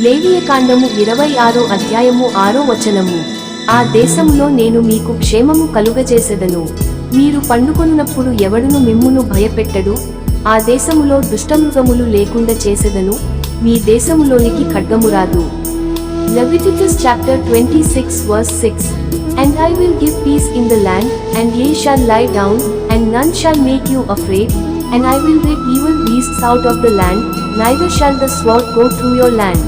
లేవియకాండము 26 అధ్యాయము 6 వచనము. ఆ దేశములో నేను మీకు క్షేమము కలుగజేసెదను, మీరు పండుకొనున్నప్పుడు ఎవడును మిమ్మును భయపెట్టడు. ఆ దేశములో దుష్టమృగములు లేకుండా చేసెదను, మీ దేశములోనికి ఖడ్గము రాదు. Leviticus chapter 26 verse 6. And I will give peace in the land, and ye shall lie down, and none shall make you afraid. And I will rid evil beasts out of the land, neither shall the sword go through your land.